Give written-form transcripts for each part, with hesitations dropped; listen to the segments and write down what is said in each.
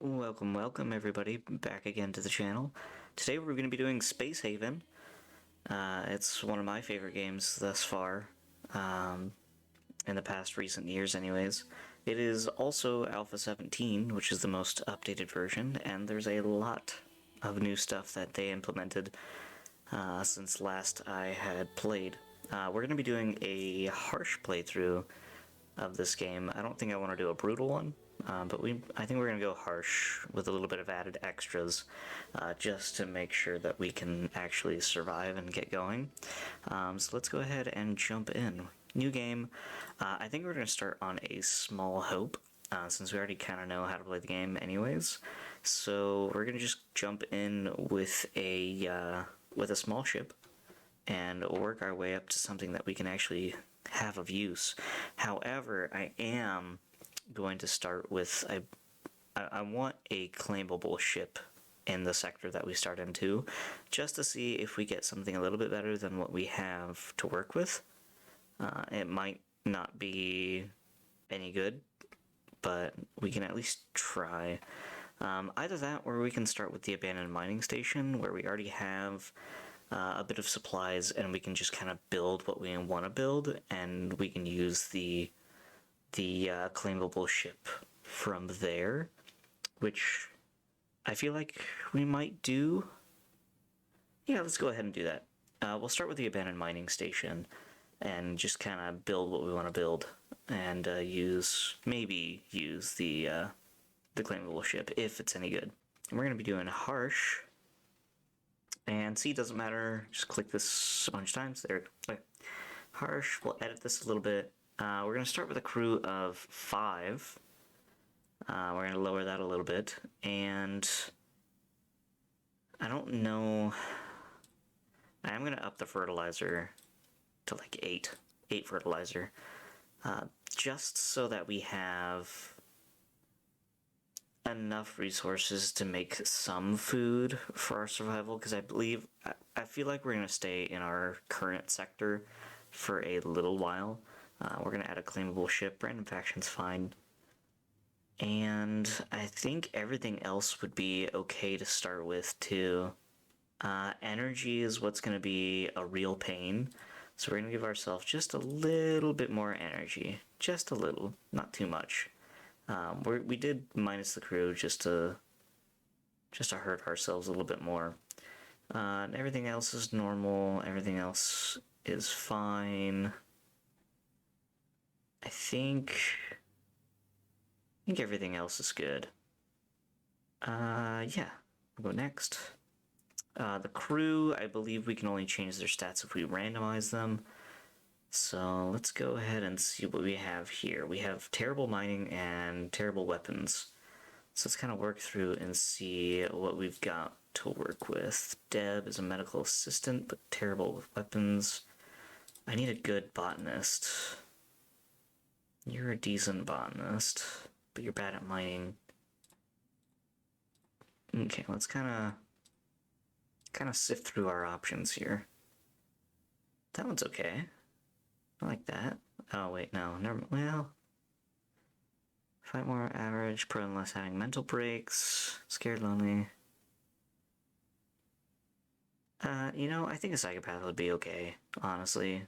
Welcome everybody back again to the channel. Today we're going to be doing Space Haven. It's one of my favorite games thus far, in the past recent years anyways. It is also Alpha 17, which is the most updated version, and there's a lot of new stuff that they implemented since last I had played. We're going to be doing a harsh playthrough of this game. I don't think I want to do a brutal one, but I think we're going to go harsh with a little bit of added extras, just to make sure that we can actually survive and get going. So let's go ahead and jump in. New game. I think we're going to start on a small hope, since we already kind of know how to play the game anyways. So we're going to just jump in with a small ship and work our way up to something that we can actually have of use. However, I am going to start with I want a claimable ship in the sector that we start into, just to see if we get something a little bit better than what we have to work with. It might not be any good, but we can at least try. Either that, or we can start with the abandoned mining station, where we already have a bit of supplies, and we can just kind of build what we want to build, and we can use the claimable ship from there, which I feel like we might do. Yeah, let's go ahead and do that. We'll start with the abandoned mining station and just kind of build what we want to build, and maybe use the claimable ship if it's any good. And we're going to be doing harsh. And C doesn't matter, just click this a bunch of times. There, okay. Harsh, we'll edit this a little bit. We're going to start with a crew of 5. We're going to lower that a little bit. And I don't know. I am going to up the fertilizer to like 8. 8 fertilizer. Just so that we have enough resources to make some food for our survival, because I feel like we're going to stay in our current sector for a little while. We're going to add a claimable ship. Random faction's fine. And I think everything else would be okay to start with too. Energy is what's going to be a real pain, so we're going to give ourselves just a little bit more energy. Just a little, not too much. We did minus the crew just to hurt ourselves a little bit more. And everything else is normal. Everything else is fine. I think everything else is good. Yeah. We'll go next. The crew, I believe we can only change their stats if we randomize them. So let's go ahead and see what we have here. We have terrible mining and terrible weapons. So let's kind of work through and see what we've got to work with. Deb is a medical assistant, but terrible with weapons. I need a good botanist. You're a decent botanist, but you're bad at mining. Okay, let's kind of sift through our options here. That one's okay. I like that. Oh, wait, no. Never. Well. Fight more average, prone less having mental breaks. Scared, lonely. I think a psychopath would be okay, honestly.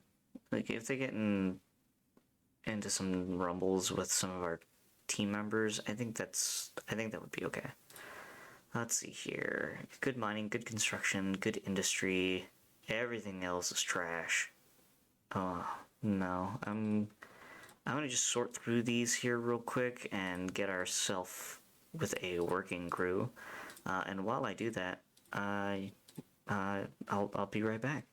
Like, if they get into some rumbles with some of our team members, I think that would be okay. Let's see here. Good mining, good construction, good industry. Everything else is trash. Oh. No, I'm gonna just sort through these here real quick and get ourselves with a working crew. And while I do that, I'll be right back.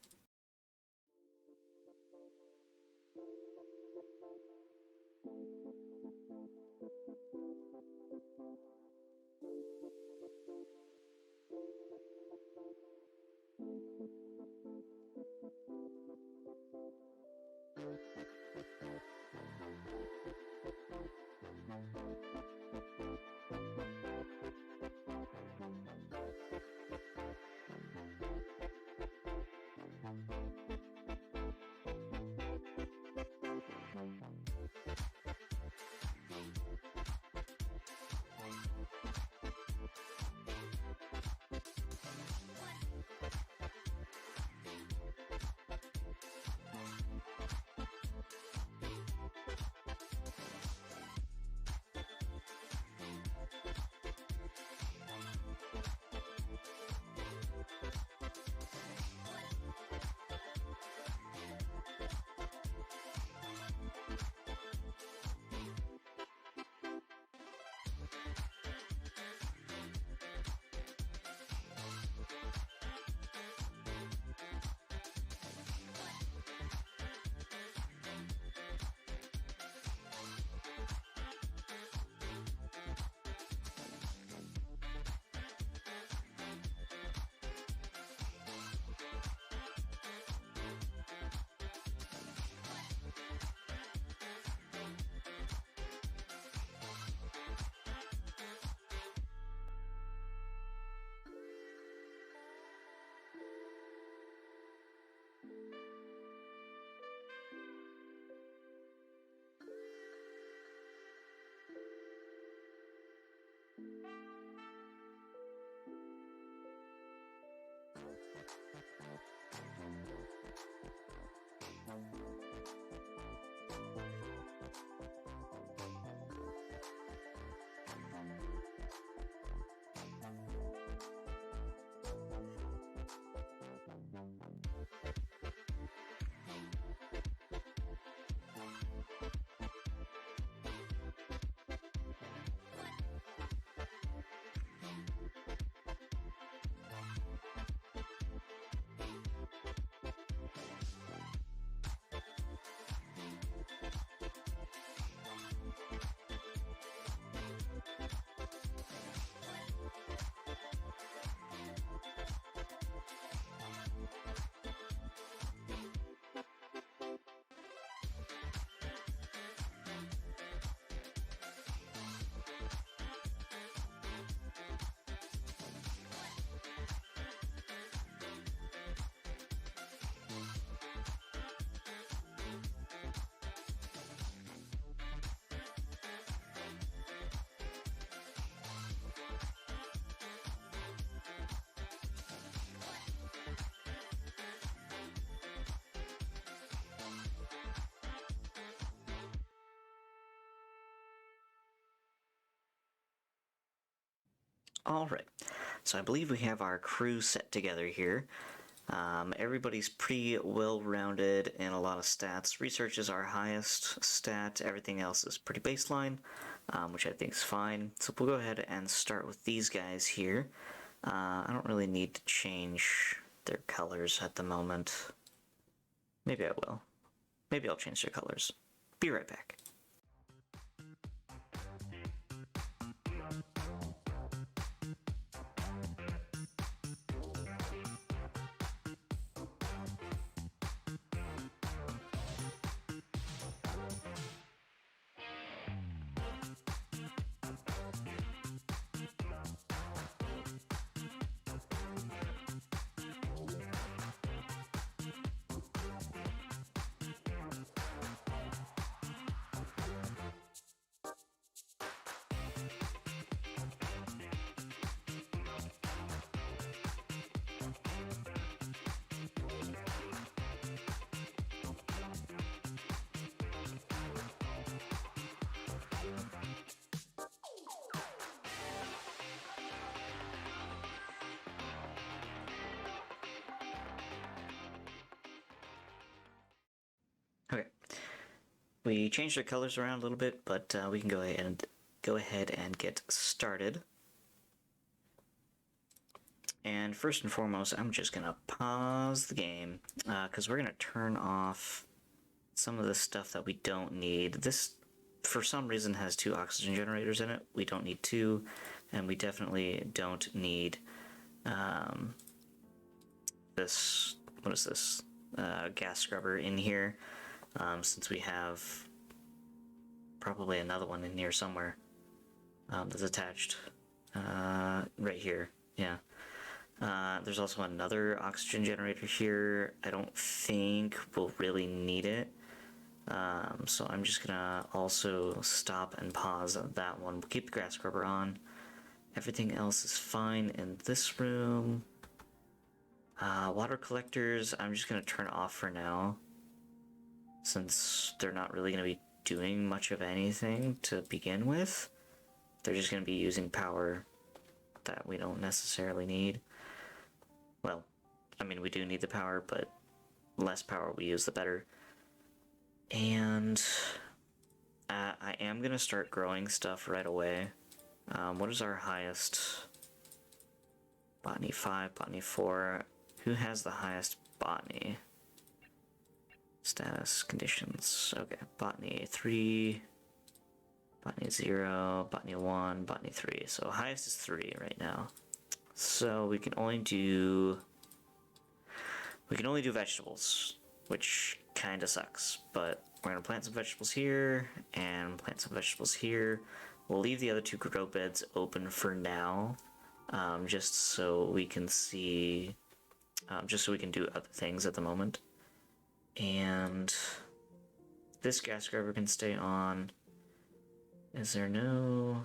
Alright, so I believe we have our crew set together here. Everybody's pretty well-rounded in a lot of stats. Research is our highest stat, everything else is pretty baseline, which I think is fine. So we'll go ahead and start with these guys here. I don't really need to change their colors at the moment. Maybe I will. Maybe I'll change their colors. Be right back. Okay, we changed our colors around a little bit, but we can go ahead and get started. And first and foremost, I'm just gonna pause the game because we're gonna turn off some of the stuff that we don't need. This, for some reason, has 2 oxygen generators in it. We don't need 2, and we definitely don't need this. What is this? Gas scrubber in here. Since we have probably another one in here somewhere that's attached right here. Yeah. There's also another oxygen generator here. I don't think we'll really need it. So I'm just gonna also stop and pause that one. We'll keep the grass scrubber on. Everything else is fine in this room. Water collectors, I'm just gonna turn off for now, since they're not really gonna be doing much of anything to begin with. They're just gonna be using power that we don't necessarily need. Well, I mean, we do need the power, but less power we use, the better. And I am gonna start growing stuff right away. What is our highest? Botany 5, Botany 4. Who has the highest botany? Status, conditions. Okay, Botany 3, Botany 0, Botany 1, Botany 3. So highest is 3 right now. So we can only do vegetables, which kind of sucks, but we're gonna plant some vegetables here and plant some vegetables here. We'll leave the other 2 grow beds open for now, just so we can see, just so we can do other things at the moment. And this gas scrubber can stay on. Is there no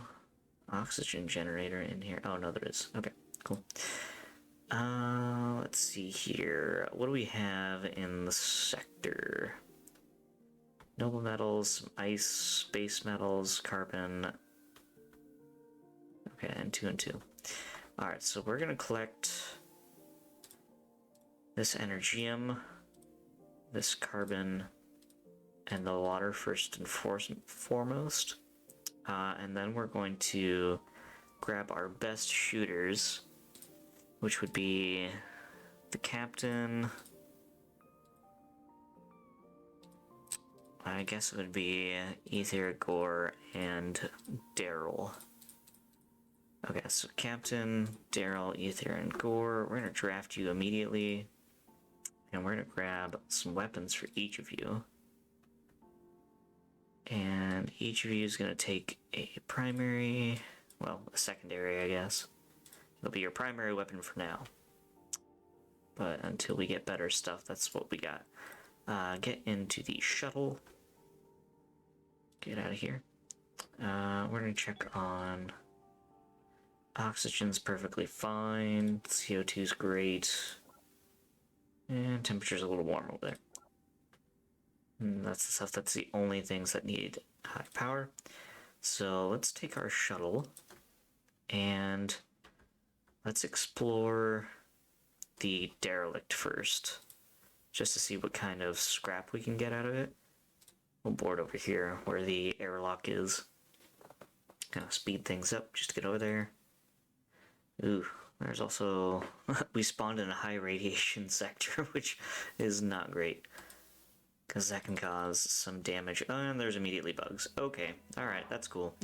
oxygen generator in here? Oh no, there is. Okay, cool. Let's see here. What do we have in the sector? Noble metals, some ice, base metals, carbon. Okay, and 2 and 2. Alright, so we're gonna collect this energium, this carbon, and the water first and foremost. And then we're going to grab our best shooters, which would be the captain. I guess it would be Ether, Gore, and Daryl. Okay, so Captain, Daryl, Ether, and Gore. We're gonna draft you immediately. And we're gonna grab some weapons for each of you. And each of you is gonna take a primary, well, a secondary, I guess. It'll be your primary weapon for now. But until we get better stuff, that's what we got. Get into the shuttle. Get out of here. We're gonna check on oxygen's perfectly fine. CO2's great. And temperature's a little warm over there. And that's the stuff that's the only things that need high power. So let's take our shuttle and let's explore the derelict first, just to see what kind of scrap we can get out of it. We'll board over here where the airlock is. Kind of speed things up just to get over there. Ooh, there's also... we spawned in a high radiation sector, which is not great. Because that can cause some damage. Oh, and there's immediately bugs. Okay, alright, that's cool.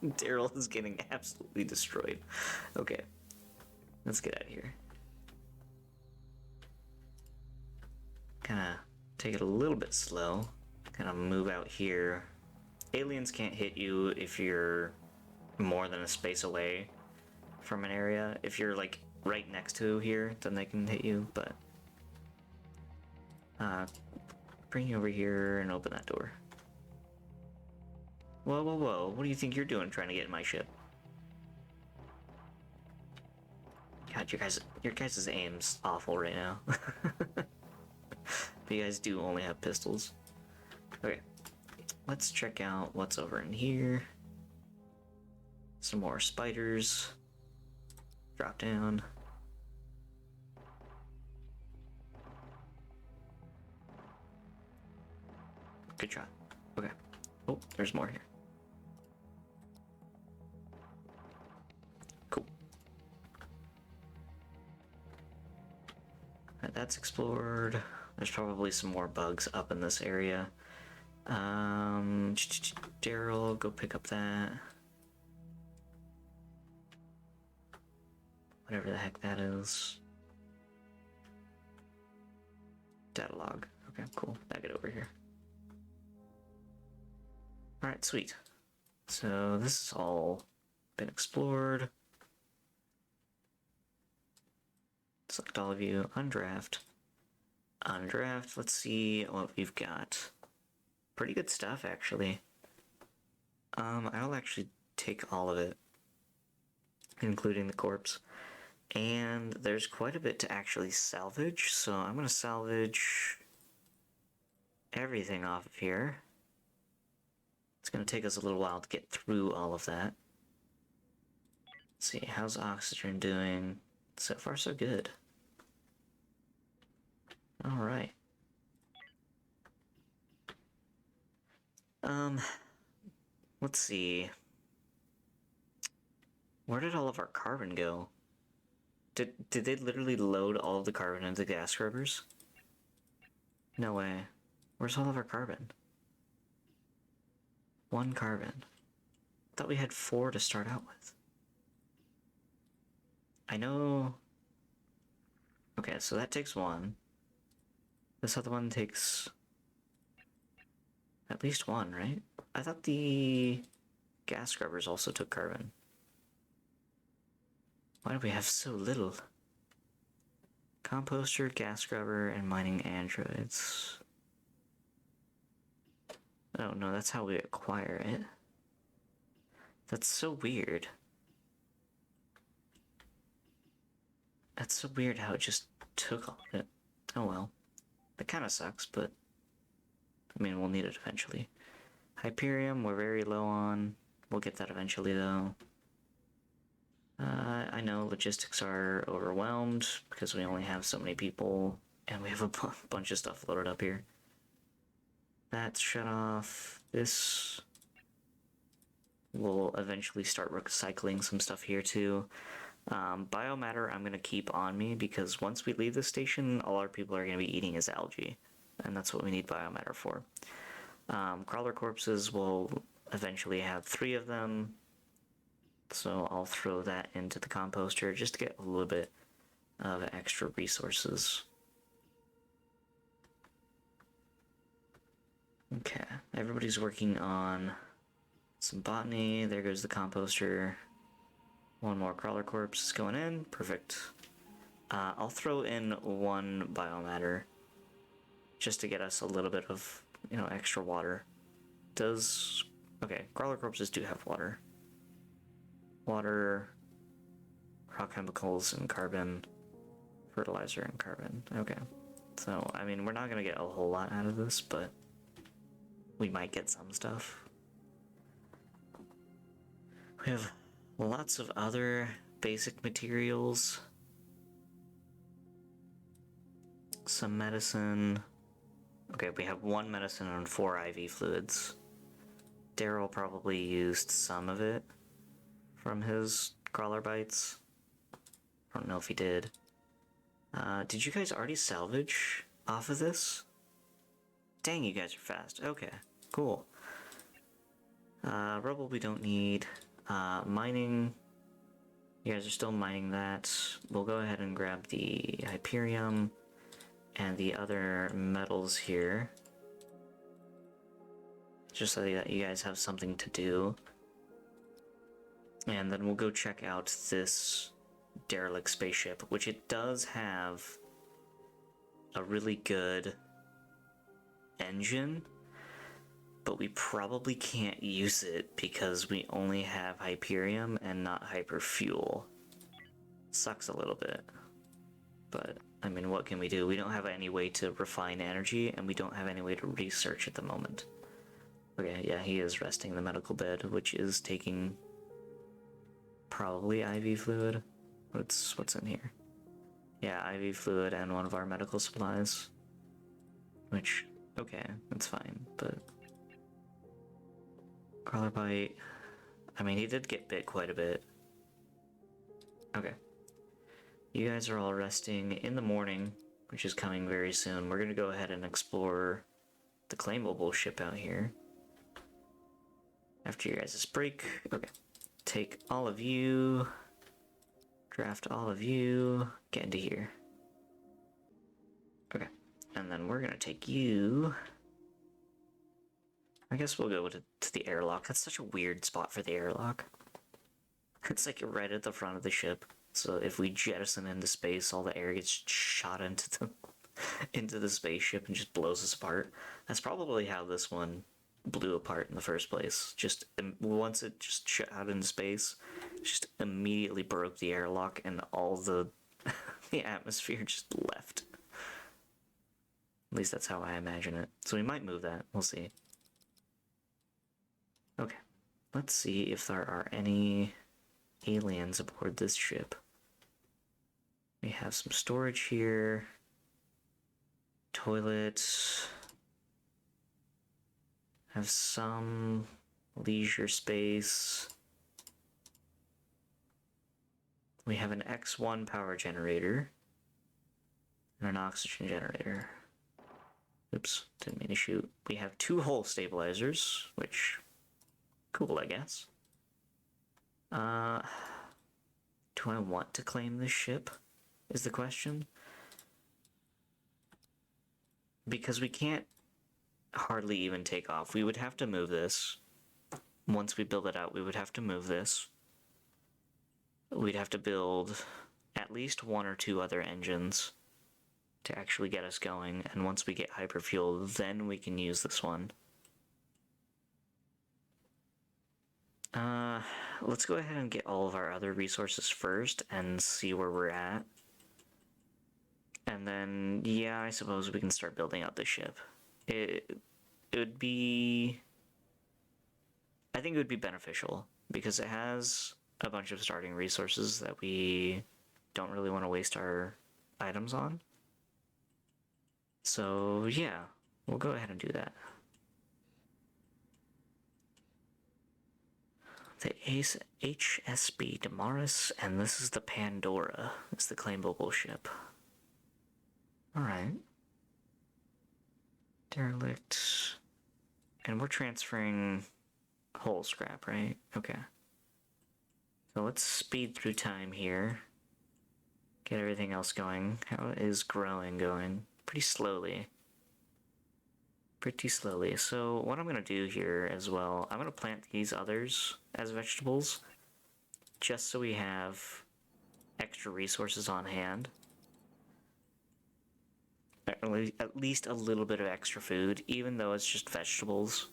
Daryl is getting absolutely destroyed. Okay, let's get out of here. Kinda take it a little bit slow. Kind of move out here. Aliens can't hit you if you're more than a space away from an area. If you're like right next to here, then they can hit you, but bring you over here and open that door. Whoa, whoa, whoa, what do you think you're doing trying to get in my ship? God, your guys' aim's awful right now. But you guys do only have pistols. Okay, let's check out what's over in here. Some more spiders. Drop down. Good shot. Okay. Oh, there's more here. Cool. Alright, that's explored. There's probably some more bugs up in this area. Daryl, go pick up that. Whatever the heck that is. Data log. Okay, cool. Now get over here. Alright, sweet. So this has all been explored. Select all of you. Undraft. Undraft. Let's see what we've got. Pretty good stuff, actually. I'll actually take all of it, including the corpse. And there's quite a bit to actually salvage, so I'm gonna salvage everything off of here. It's gonna take us a little while to get through all of that. Let's see, how's oxygen doing? So far, so good. Alright. Let's see. Where did all of our carbon go? Did they literally load all of the carbon into the gas scrubbers? No way. Where's all of our carbon? 1 carbon. I thought we had 4 to start out with. I know... Okay, so that takes 1. This other one takes... at least 1, right? I thought the gas scrubbers also took carbon. Why do we have so little? Composter, gas scrubber, and mining androids. Oh no, that's how we acquire it. That's so weird. That's so weird how it just took all of it. Oh well. That kind of sucks, but I mean, we'll need it eventually. Hyperium, we're very low on. We'll get that eventually, though. I know logistics are overwhelmed because we only have so many people, and we have a bunch of stuff loaded up here. That's shut off. This will eventually start recycling some stuff here, too. Biomatter I'm going to keep on me because once we leave the station, all our people are going to be eating is algae, and that's what we need biomatter for. Crawler corpses will eventually have 3 of them, so I'll throw that into the composter just to get a little bit of extra resources. Okay, everybody's working on some botany. There goes the composter. 1 more crawler corpse is going in. Perfect. I'll throw in 1 biomatter just to get us a little bit of, extra water. Okay, crawler corpses do have water. Water, raw chemicals, and carbon, fertilizer, and carbon. Okay. So, I mean, we're not going to get a whole lot out of this, but we might get some stuff. We have lots of other basic materials. Some medicine. Okay, we have 1 medicine and 4 IV fluids. Daryl probably used some of it from his crawler bites. I don't know if he did. Did you guys already salvage off of this? Dang, you guys are fast. Okay, cool. Rubble we don't need. Mining. You guys are still mining that. We'll go ahead and grab the Hyperium and the other metals here. Just so that you guys have something to do. And then we'll go check out this derelict spaceship, which it does have a really good engine, but we probably can't use it because we only have Hyperium and not hyperfuel. Sucks a little bit. But, I mean, what can we do? We don't have any way to refine energy, and we don't have any way to research at the moment. Okay, yeah, he is resting in the medical bed, which is taking probably IV fluid. What's in here? Yeah, IV fluid and 1 of our medical supplies. Which, okay, that's fine, but crawler bite. I mean, he did get bit quite a bit. Okay. You guys are all resting. In the morning, which is coming very soon, we're gonna go ahead and explore the claimable ship out here. After your guys' break. Okay. Take all of you. Draft all of you. Get into here. Okay. And then we're gonna take you. I guess we'll go to the airlock. That's such a weird spot for the airlock. It's like right at the front of the ship. So if we jettison into space, all the air gets shot into the spaceship and just blows us apart. That's probably how this one blew apart in the first place. Just once it just shot out into space, just immediately broke the airlock and all the the atmosphere just left. At least that's how I imagine it. So we might move that. We'll see. Okay. Let's see if there are any aliens aboard this ship. We have some storage here. Toilet. Have some leisure space. We have an X1 power generator. And an oxygen generator. Oops, didn't mean to shoot. We have 2 hull stabilizers, which... cool, I guess. Do I want to claim this ship? Is the question. Because we can't hardly even take off. We would have to move this. Once we build it out, we would have to move this. We'd have to build at least 1 or 2 other engines to actually get us going, and once we get hyperfuel, then we can use this one. Let's go ahead and get all of our other resources first and see where we're at. And then, yeah, I suppose we can start building out the ship. It would be... I think it would be beneficial, because it has a bunch of starting resources that we don't really want to waste our items on. So, yeah, we'll go ahead and do that. The Ace HSB Damaris, and this is the Pandora. It's the claimable ship. Alright. Derelict. And we're transferring whole scrap, right? Okay. So let's speed through time here. Get everything else going. How is growing going? Pretty slowly. Pretty slowly. So what I'm going to do here as well, I'm going to plant these others as vegetables, just so we have extra resources on hand. At least a little bit of extra food, even though it's just vegetables.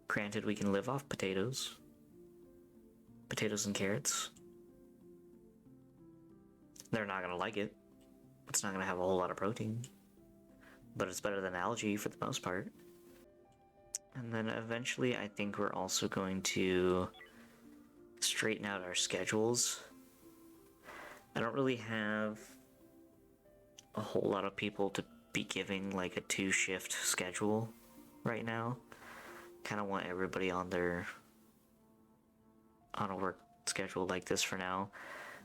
Granted, we can live off potatoes. Potatoes and carrots. They're not gonna like it. It's not gonna have a whole lot of protein. But it's better than algae for the most part. And then eventually I think we're also going to straighten out our schedules. I don't really have a whole lot of people to be giving like a 2-shift schedule right now. Kind of want everybody on a work schedule like this for now.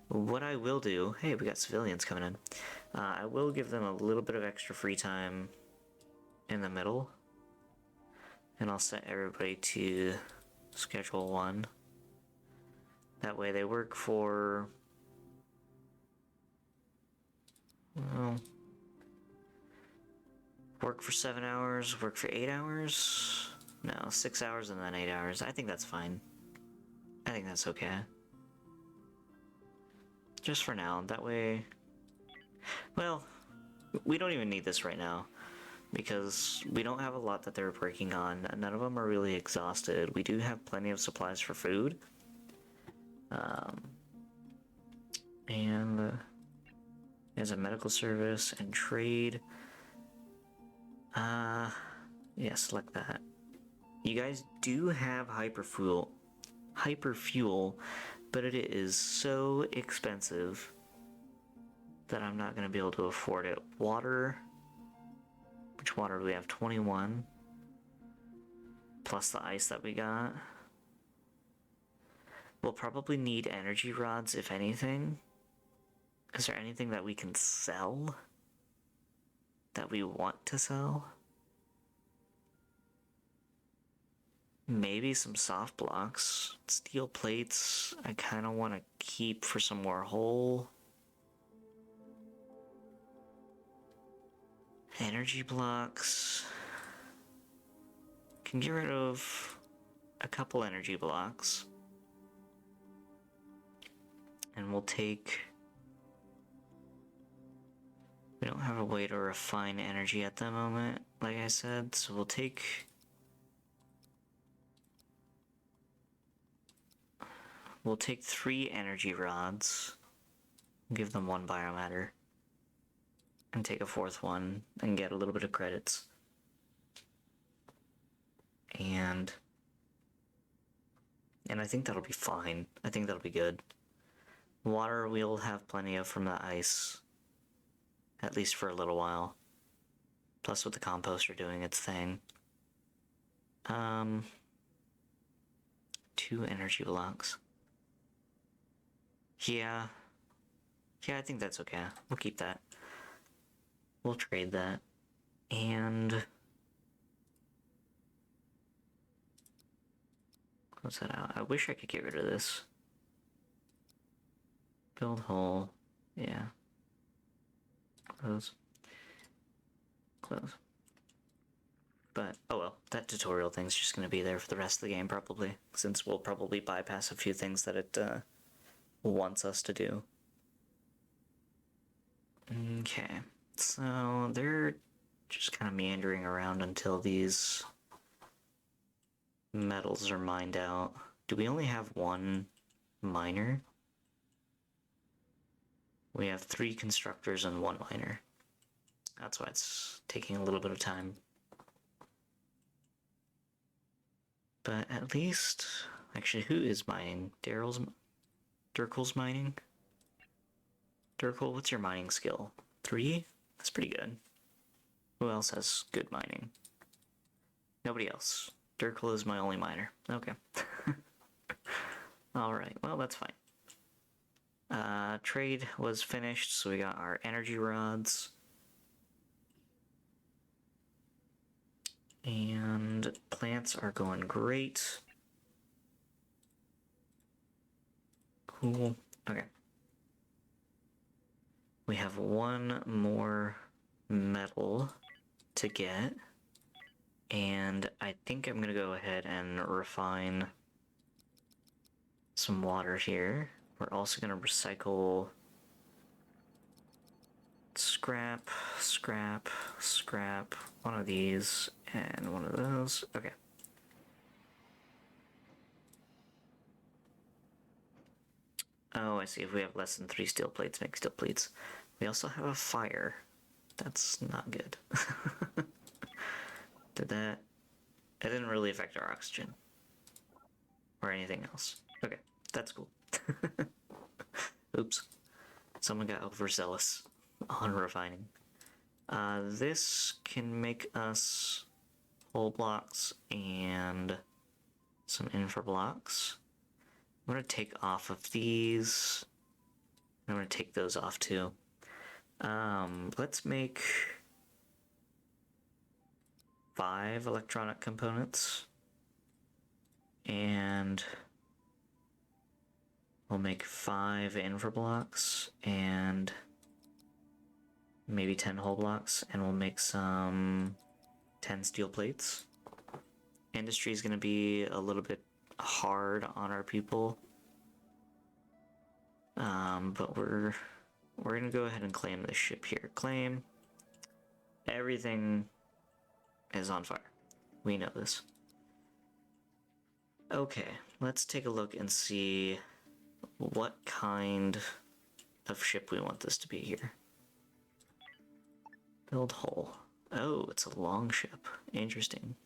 What I will do, hey, we got civilians coming in. I will give them a little bit of extra free time in the middle, and I'll set everybody to schedule 1. That way they work for, well, work for 7 hours, work for 8 hours? No, 6 hours and then 8 hours. I think that's fine. I think that's okay. Just for now, that way... Well, we don't even need this right now, because we don't have a lot that they're working on. None of them are really exhausted. We do have plenty of supplies for food. And there's a medical service and trade. Yeah, select that. You guys do have hyperfuel, but it is so expensive that I'm not going to be able to afford it. Water, which water do we have? 21, plus the ice that we got. We'll probably need energy rods, if anything. Is there anything that we can sell? That we want to sell? Maybe some soft blocks. Steel plates, I kind of want to keep for some more whole. Energy blocks. Can get rid of a couple energy blocks. And we'll take... We don't have a way to refine energy at the moment, like I said, so we'll take... We'll take 3 energy rods, give them 1 biomatter, and take a 4th one and get a little bit of credits. And I think that'll be fine. I think that'll be good. Water we'll have plenty of from the ice, at least for a little while. Plus with the composter doing its thing. 2 energy blocks. Yeah, I think that's okay. We'll keep that. We'll trade that. And... close that out. I wish I could get rid of this. Build hole. Yeah. Close. Close. But, oh well, that tutorial thing's just gonna be there for the rest of the game, probably. Since we'll probably bypass a few things that it, wants us to do. Okay, so they're just kind of meandering around until these metals are mined out. Do we only have 1 miner? We have 3 constructors and 1 miner. That's why it's taking a little bit of time. But at least... Actually, who is mining? Dirkle's mining? Dirkle, what's your mining skill? 3? That's pretty good. Who else has good mining? Nobody else. Dirkle is my only miner. Okay. Alright, well, that's fine. Trade was finished, so we got our energy rods. And plants are going great. Cool. Okay. We have 1 more metal to get. And I think I'm gonna go ahead and refine some water here. We're also gonna recycle scrap, scrap, scrap, one of these, and one of those. Okay. Oh, I see. If we have less than 3 steel plates, make steel plates. We also have a fire. That's not good. Did that... It didn't really affect our oxygen. Or anything else. Okay, that's cool. Oops. Someone got overzealous on refining. This can make us hull blocks and some infra blocks. I'm gonna take off of these. I'm gonna take those off too. Let's make 5 electronic components. And we'll make 5 infra blocks and maybe 10 hull blocks, and we'll make some 10 steel plates. Industry is going to be a little bit hard on our people, but we're going to go ahead and claim this ship here. Claim. Everything is on fire. We know this. Okay, let's take a look and see what kind of ship we want this to be here. Build hull. Oh, it's a long ship. Interesting.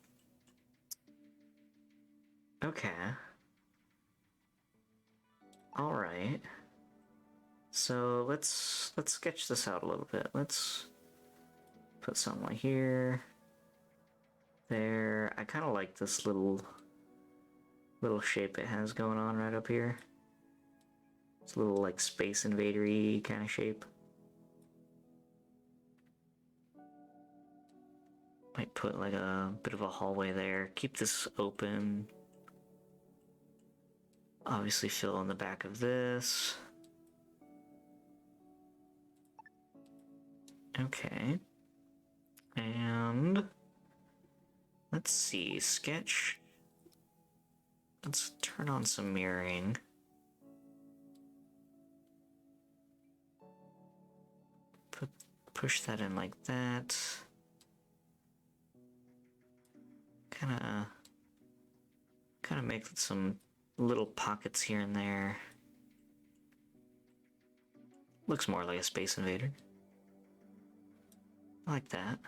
Okay. Alright. So let's sketch this out a little bit. Let's put something like here. There. I kind of like this little shape it has going on right up here. It's a little like Space Invader-y kind of shape. Might put like a bit of a hallway there. Keep this open. Obviously fill in the back of this. Okay. And let's see, sketch. Let's turn on some mirroring. Push that in like that. Kinda make some little pockets here and there. Looks more like a Space Invader. I like that.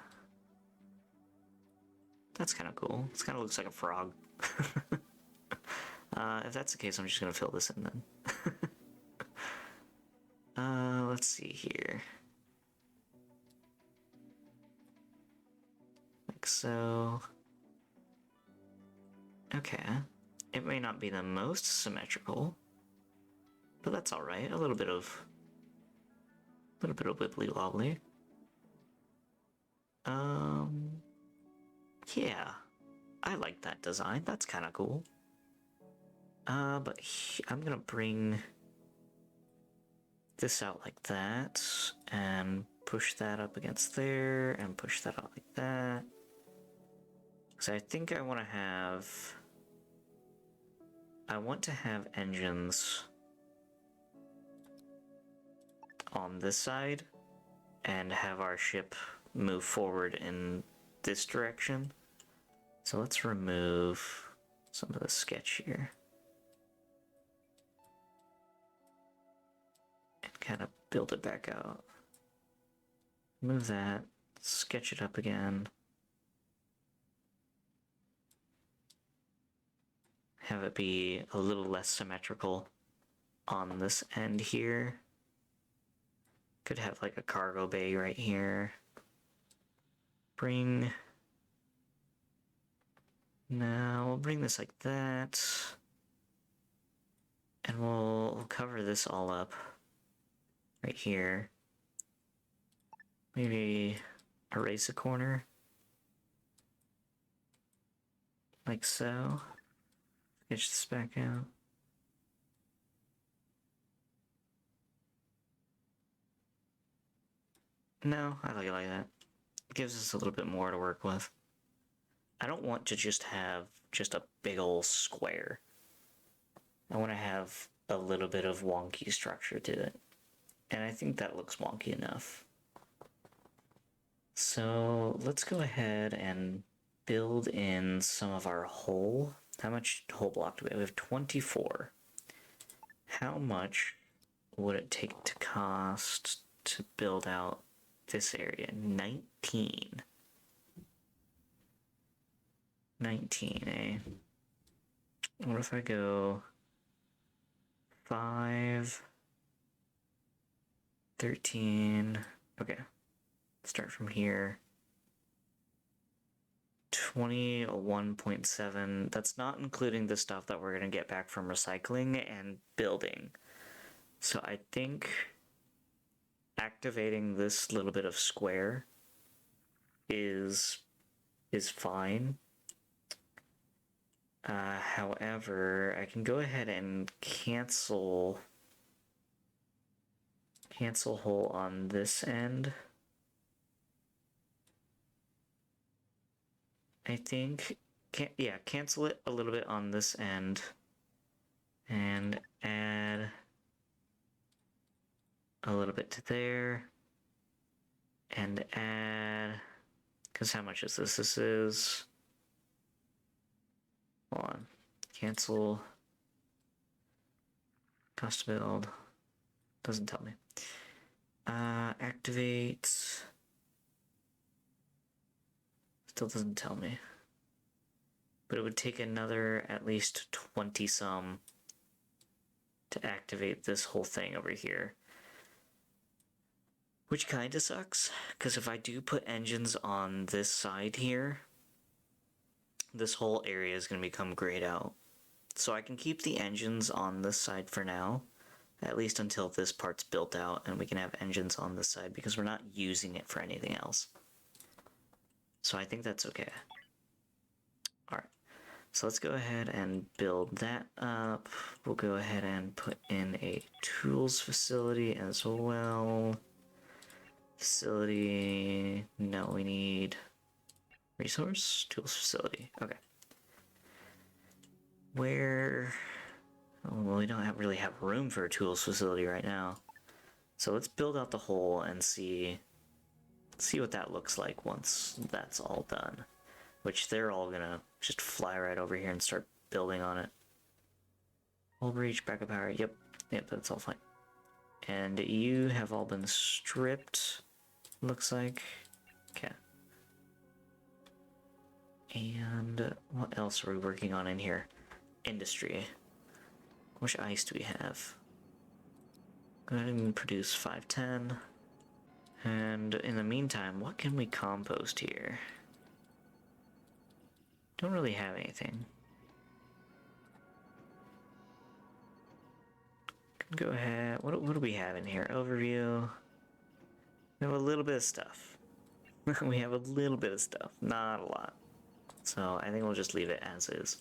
That's kind of cool. It kind of looks like a frog. If that's the case, I'm just gonna fill this in then. Let's see here. Like so. Okay. It may not be the most symmetrical, but that's alright. A little bit of wibbly wobbly. Yeah. I like that design. That's kind of cool. But I'm gonna bring this out like that, and push that up against there, and push that out like that. So I think I want to have engines on this side, and have our ship move forward in this direction. So let's remove some of the sketch here. And kind of build it back out. Move that, sketch it up again. Have it be a little less symmetrical on this end here. Could have like a cargo bay right here. Now we'll bring this like that. And we'll cover this all up right here. Maybe erase a corner. Like so. Sketch this back out. No, I like it like that. It gives us a little bit more to work with. I don't want to just have just a big old square. I want to have a little bit of wonky structure to it. And I think that looks wonky enough. So let's go ahead and build in some of our hole. How much hole block do we have? We have 24. How much would it take to cost to build out this area? 19. 19, eh? What if I go 5, 13, okay. Start from here. 21.7. That's not including the stuff that we're gonna get back from recycling and building. So I think activating this little bit of square is fine. However, I can go ahead and cancel hole on this end. I think, yeah, cancel it a little bit on this end and add a little bit to there and add, because how much is this? This is, hold on, cancel, cost to build, doesn't tell me. Activate, still doesn't tell me. But it would take another at least 20 some to activate this whole thing over here. Which kinda sucks, because if I do put engines on this side here, this whole area is going to become grayed out. So I can keep the engines on this side for now, at least until this part's built out and we can have engines on this side because we're not using it for anything else. So I think that's okay. Alright, so let's go ahead and build that up. We'll go ahead and put in a tools facility as well. Facility, no, we need resource, tools facility, okay. Where, oh, well, we don't really have room for a tools facility right now. So let's build out the hole and see what that looks like once that's all done. Which they're all gonna just fly right over here and start building on it. Hull breach, backup power, yep, that's all fine. And you have all been stripped, looks like. Okay. And what else are we working on in here? Industry. How much ice do we have? Go ahead and produce 510. And in the meantime, what can we compost here? Don't really have anything. Go ahead. What do we have in here? Overview. We have a little bit of stuff. We have a little bit of stuff, not a lot. So I think we'll just leave it as is.